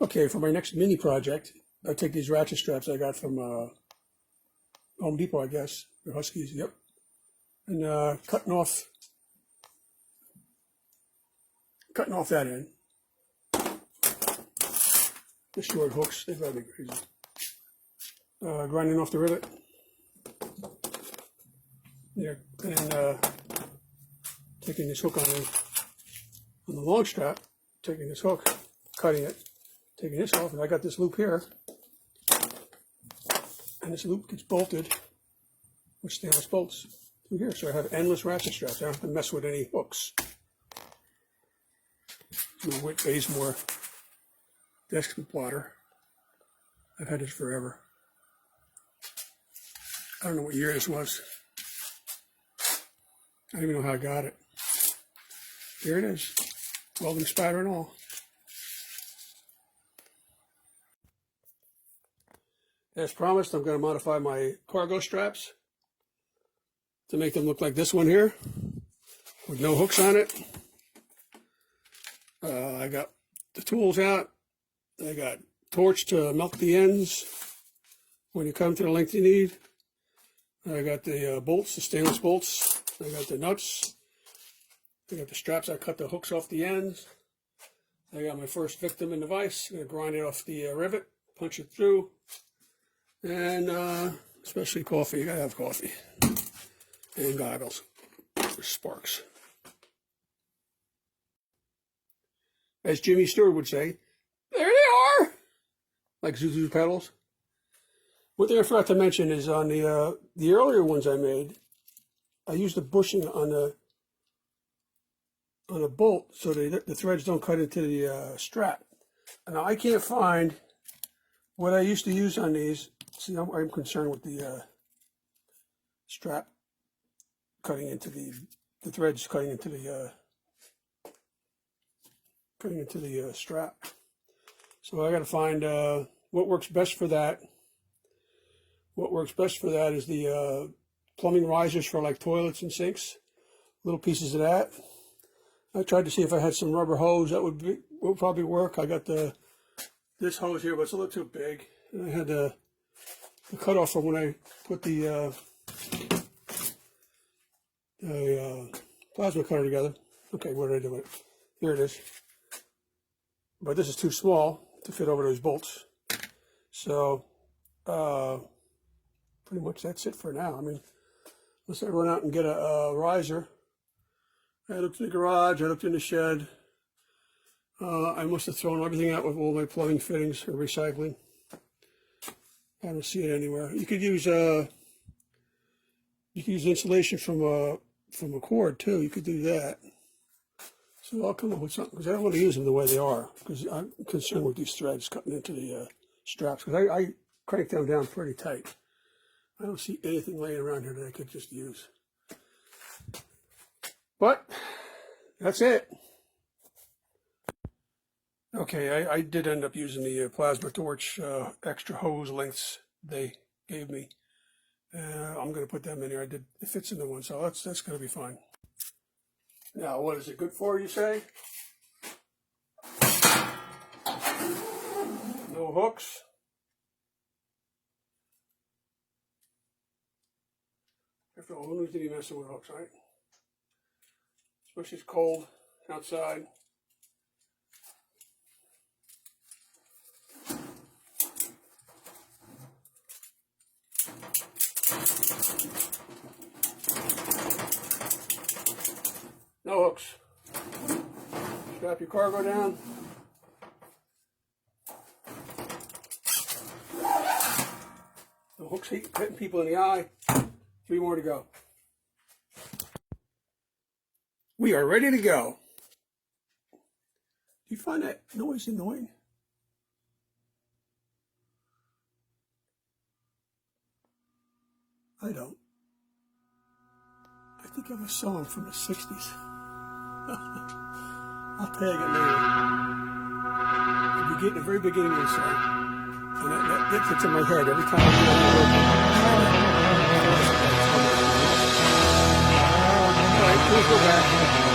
Okay, for my next mini project, I take these ratchet straps I got from Home Depot, I guess. They're Huskies, yep. And cutting off that end. The short hooks, they drive me crazy. Grinding off the rivet. Yeah, and taking this hook on the long strap, taking this hook, cutting it, taking this off, and I got this loop here, and this loop gets bolted with stainless bolts through here, so I have endless ratchet straps. I don't have to mess with any hooks. My Whit Bazemore desk plotter. I've had this forever. I don't know what year this was. I don't even know how I got it. Here it is, welding spatter and all. As promised, I'm going to modify my cargo straps to make them look like this one here, with no hooks on it. I got the tools out. I got torch to melt the ends when you come to the length you need. I got the bolts, the stainless bolts. I got the nuts. I got the straps. I cut the hooks off the ends. I got my first victim in the vise. I'm going to grind it off the rivet, punch it through. And especially coffee. You got to have coffee. And goggles for sparks. As Jimmy Stewart would say, there they are! Like Zuzu pedals. One thing I forgot to mention is on the earlier ones I made, I used the bushing on a bolt so the threads don't cut into the strap. Now I can't find what I used to use on these. See, I'm concerned with the strap cutting into the threads cutting into the strap. So I got to find what works best for that. What works best for that is the plumbing risers for like toilets and sinks. Little pieces of that. I tried to see if I had some rubber hose that would probably work. I got this hose here, but it's a little too big. And I had the cutoff from when I put the plasma cutter together. Okay, what did I do with it? Here it is. But this is too small to fit over those bolts. So pretty much that's it for now. I mean, unless I run out and get a riser. I looked in the garage, I looked in the shed. I must have thrown everything out with all my plumbing fittings or recycling. I don't see it anywhere. You could use insulation from a cord too. You could do that. So I'll come up with something because I don't want to use them the way they are because I'm concerned with these threads cutting into the straps because I crank them down pretty tight. I don't see anything laying around here that I could just use. But that's it. Okay, I did end up using the plasma torch extra hose lengths they gave me. I'm going to put them in here. It fits in the one, so that's going to be fine. Now, what is it good for, you say? No hooks. After all, who needs to be messing with hooks, right? Especially it's cold outside. No hooks. Strap your cargo down. No hooks hitting people in the eye. 3 more to go. We are ready to go. Do you find that noise annoying? I don't. I think I have a song from the 60s. I'll tag it later. The very beginning of the song. And that gets in my head every time I do it. All right, let's go back.